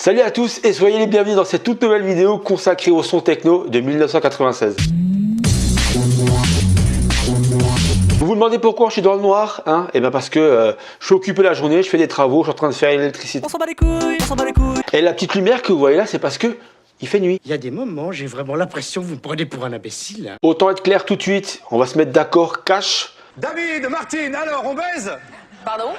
Salut à tous et soyez les bienvenus dans cette toute nouvelle vidéo consacrée au son techno de 1996. Vous vous demandez pourquoi je suis dans le noir, hein? Et bien parce que je suis occupé la journée, je fais des travaux, je suis en train de faire l'électricité. On s'en bat les couilles, on s'en bat les couilles. Et la petite lumière que vous voyez là, c'est parce que il fait nuit. Il y a des moments, j'ai vraiment l'impression que vous me prenez pour un imbécile. Autant être clair tout de suite, on va se mettre d'accord, cash. David, Martine, alors on baise? Pardon?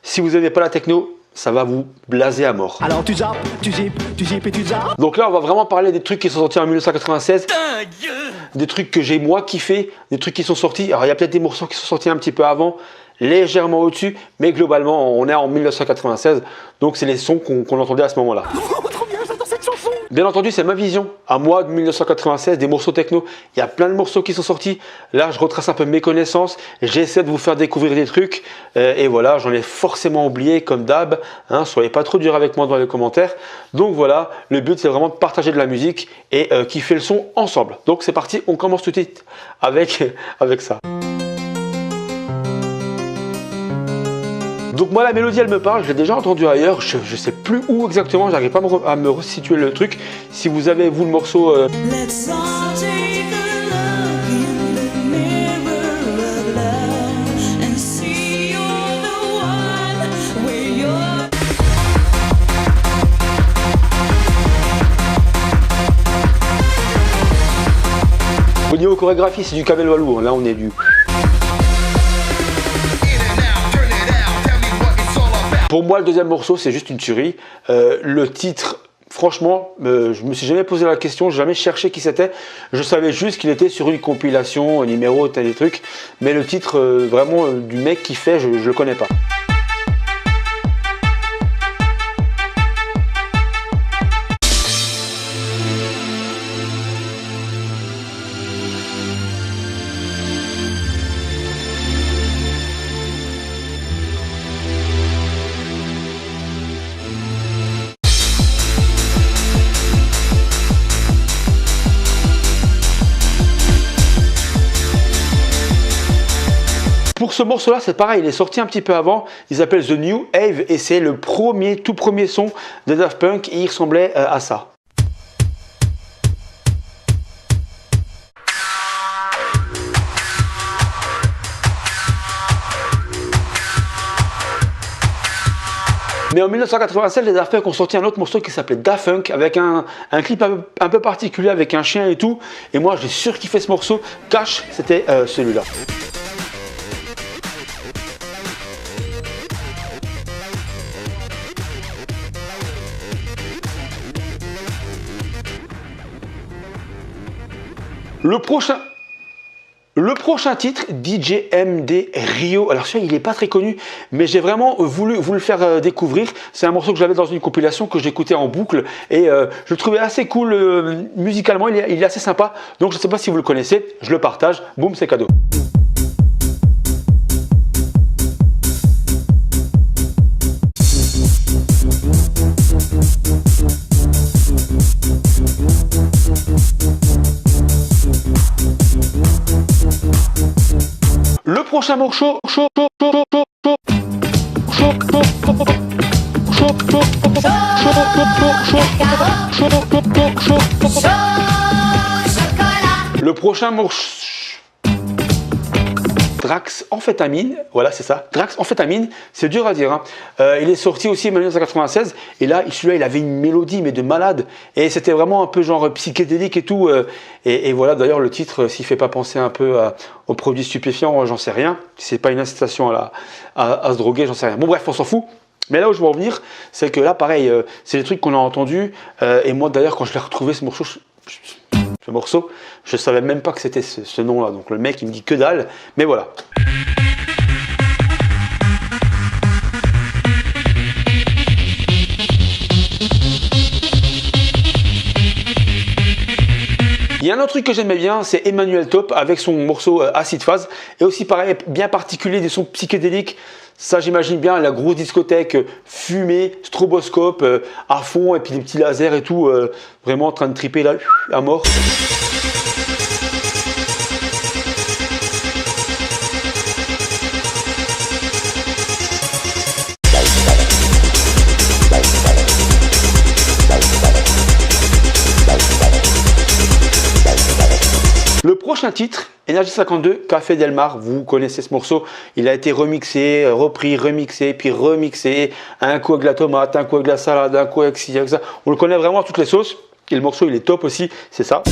Si vous n'avez pas la techno, ça va vous blaser à mort. Alors tu zappes, tu zippes et tu zappes. Donc là, on va vraiment parler des trucs qui sont sortis en 1996. Des trucs que j'ai moi kiffé, des trucs qui sont sortis. Alors il y a peut-être des morceaux qui sont sortis un petit peu avant, légèrement au-dessus, mais globalement, on est en 1996. Donc c'est les sons qu'on entendait à ce moment-là. Trop bien, j'adore cette chanson. Bien entendu, c'est ma vision. À moi de 1996, des morceaux techno. Il y a plein de morceaux qui sont sortis. Là, je retrace un peu mes connaissances. J'essaie de vous faire découvrir des trucs. Et voilà, j'en ai forcément oublié, comme d'hab. Hein, soyez pas trop dur avec moi dans les commentaires. Donc voilà, le but, c'est vraiment de partager de la musique et kiffer le son ensemble. Donc c'est parti, on commence tout de suite avec ça. Donc moi la mélodie elle me parle, je l'ai déjà entendue ailleurs, je sais plus où exactement, j'arrive pas à me resituer le truc. Si vous avez vous le morceau Let's all take a look in the mirror of love and see you're the one where you're. au niveau chorégraphie c'est du Kamel Walou, là on est du... Pour moi, le deuxième morceau, c'est juste une tuerie. Le titre, franchement, je me suis jamais posé la question, j'ai jamais cherché qui c'était. Je savais juste qu'il était sur une compilation, un numéro, tel des trucs. Mais le titre, vraiment, du mec qui fait, je le connais pas. Pour ce morceau-là, c'est pareil, il est sorti un petit peu avant. Il s'appelle The New Wave et c'est le tout premier son de Daft Punk et il ressemblait à ça. Mais en 1987, les Daft Punk ont sorti un autre morceau qui s'appelait Daft Funk avec un clip un peu particulier avec un chien et tout. Et moi, j'ai surkiffé ce morceau. Cash, c'était celui-là. Le prochain titre, DJ MD Rio. Alors celui-là, il n'est pas très connu, mais j'ai vraiment voulu vous le faire découvrir. C'est un morceau que j'avais dans une compilation que j'écoutais en boucle et je le trouvais assez cool musicalement. Il est assez sympa. Donc je ne sais pas si vous le connaissez, je le partage. Boum, c'est cadeau. Le prochain morceau, le prochain morceau, Drax Amphétamine, voilà c'est ça, Drax Amphétamine, c'est dur à dire, hein. Il est sorti aussi en 1996 et là celui-là il avait une mélodie mais de malade et c'était vraiment un peu genre psychédélique et tout et voilà d'ailleurs le titre s'il fait pas penser un peu aux produits stupéfiants, j'en sais rien, si c'est pas une incitation à se droguer, j'en sais rien. Bon bref, on s'en fout. Mais là où je veux en venir, c'est que là pareil, c'est des trucs qu'on a entendus et moi d'ailleurs quand je l'ai retrouvé ce morceau, je savais même pas que c'était ce nom-là. Donc le mec, il me dit que dalle. Mais voilà. Il y a un autre truc que j'aimais bien, c'est Emmanuel Top avec son morceau Acid Phase. Et aussi pareil, bien particulier, des sons psychédéliques. Ça, j'imagine bien la grosse discothèque fumée, stroboscope à fond, et puis des petits lasers et tout, vraiment en train de triper là, à mort. prochain titre, Énergie 52, Café Del Mar, vous connaissez ce morceau, il a été remixé, repris, remixé, puis remixé, un coup avec la tomate, un coup avec la salade, un coup avec ci, avec ça. On le connaît vraiment à toutes les sauces, et le morceau il est top aussi, c'est ça.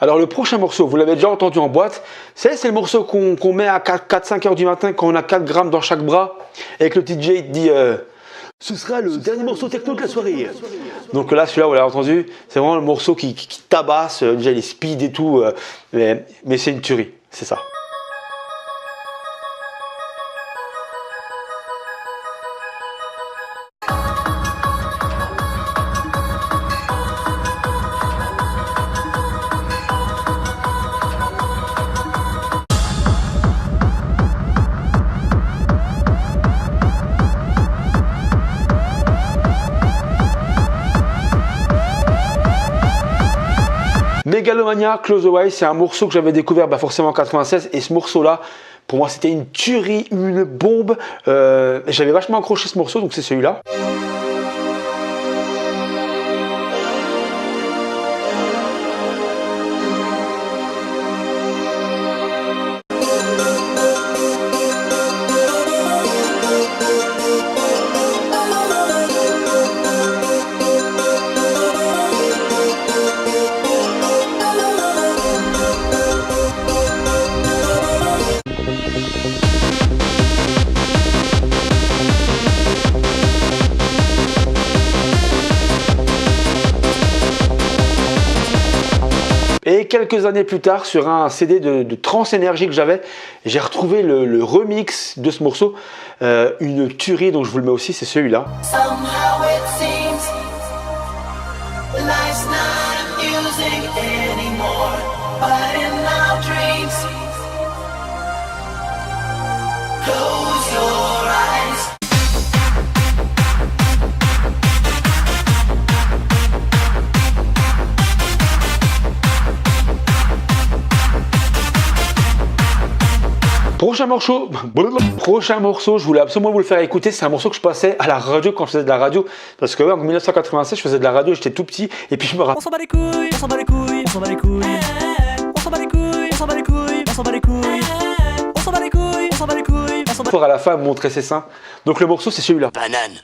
Alors le prochain morceau, vous l'avez déjà entendu en boîte, c'est le morceau qu'on met à 4-5 heures du matin quand on a 4 grammes dans chaque bras et que le DJ il dit ce sera le dernier morceau techno de la soirée. Donc là celui-là vous l'avez entendu, c'est vraiment le morceau qui tabasse, déjà les speed et tout, mais c'est une tuerie, c'est ça. Megalomania, Close the Eyes, c'est un morceau que j'avais découvert forcément en 96 et ce morceau-là, pour moi c'était une tuerie, une bombe. J'avais vachement accroché ce morceau, donc c'est celui-là. Et quelques années plus tard, sur un CD de Trans Energy que j'avais, j'ai retrouvé le remix de ce morceau, une tuerie, donc je vous le mets aussi, c'est celui-là. Somehow it seems life's not amusing anymore, but in our dreams, close your eyes. Prochain morceau, je voulais absolument vous le faire écouter. C'est un morceau que je passais à la radio quand je faisais de la radio. Parce que ouais, en 1996, je faisais de la radio, j'étais tout petit. Et puis je me rappelle. On s'en bat les couilles, on s'en bat les couilles, on s'en bat les couilles. On s'en bat les couilles, on s'en bat les couilles, on s'en bat les couilles. On s'en bat les couilles, on s'en bat les couilles, on s'en bat. À la fin, me montrer ses seins. Donc le morceau, c'est celui-là. Banane.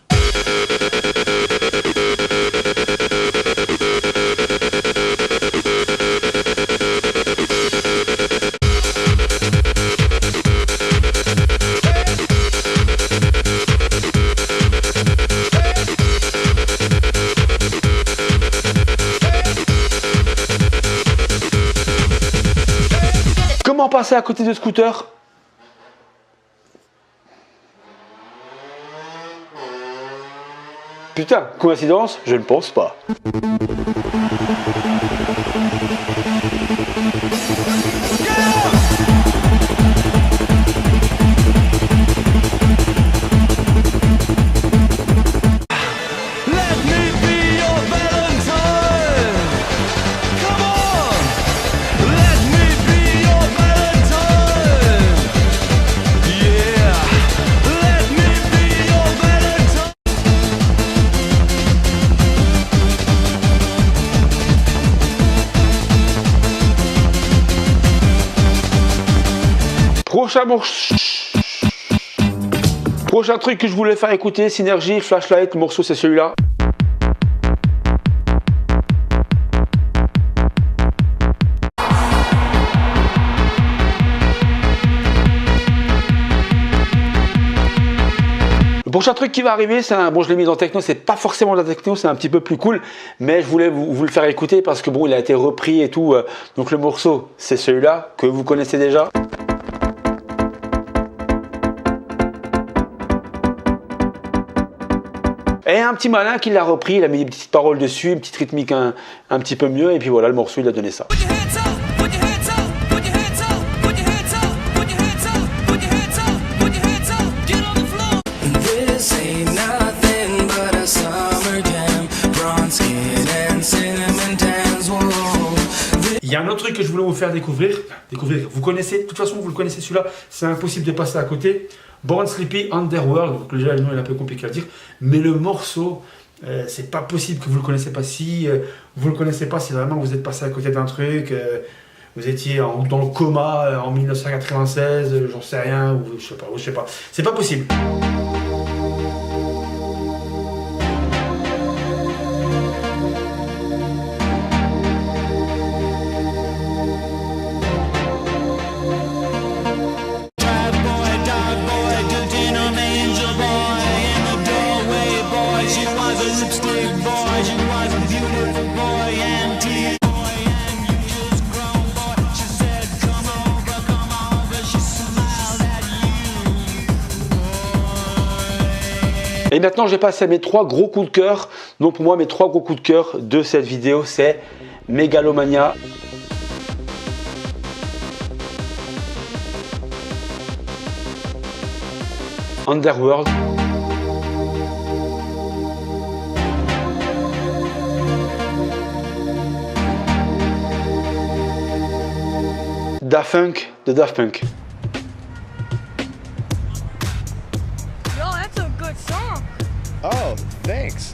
Comment passer à côté de Scooter? Putain, coïncidence? Je ne pense pas. Prochain truc que je voulais faire écouter, Synergie, Flashlight, le morceau c'est celui-là. Le prochain truc qui va arriver, c'est un, bon je l'ai mis dans techno, c'est pas forcément de la techno, c'est un petit peu plus cool, mais je voulais vous le faire écouter parce que bon il a été repris et tout, donc le morceau c'est celui-là que vous connaissez déjà. Et un petit malin qui l'a repris, il a mis des petites paroles dessus, une petite rythmique un petit peu mieux, et puis voilà, le morceau il a donné ça. Put your hands up, put your hands up, put your hands Il y a un autre truc que je voulais vous faire découvrir. Vous connaissez, de toute façon, vous le connaissez celui-là. C'est impossible de passer à côté. Born Sleepy Underworld. Donc déjà, le nom est un peu compliqué à dire. Mais le morceau, c'est pas possible que vous le connaissez pas. Si vous le connaissez pas, si vraiment vous êtes passé à côté d'un truc, vous étiez dans le coma en 1996, j'en sais rien, ou je sais pas. C'est pas possible. Et maintenant, je vais passer à mes 3 gros coups de cœur. Donc pour moi, mes 3 gros coups de cœur de cette vidéo, c'est Megalomania, Underworld, Daft Punk de Daft Punk. Yo, that's a good song. Oh, thanks.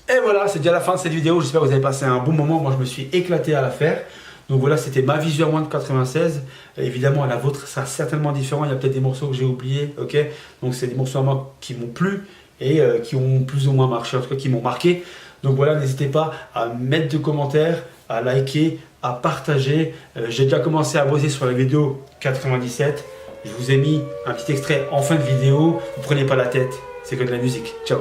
Et voilà, c'est déjà la fin de cette vidéo. J'espère que vous avez passé un bon moment. Moi, je me suis éclaté à la faire. Donc voilà, c'était ma Visual One de 96. Évidemment, la vôtre sera certainement différent. Il y a peut-être des morceaux que j'ai oubliés. Ok, donc c'est des morceaux à moi qui m'ont plu et qui ont plus ou moins marché, en tout cas qui m'ont marqué. Donc voilà, n'hésitez pas à mettre de commentaires, à liker, à partager. J'ai déjà commencé à bosser sur la vidéo 97. Je vous ai mis un petit extrait en fin de vidéo. Ne prenez pas la tête, c'est que de la musique. Ciao.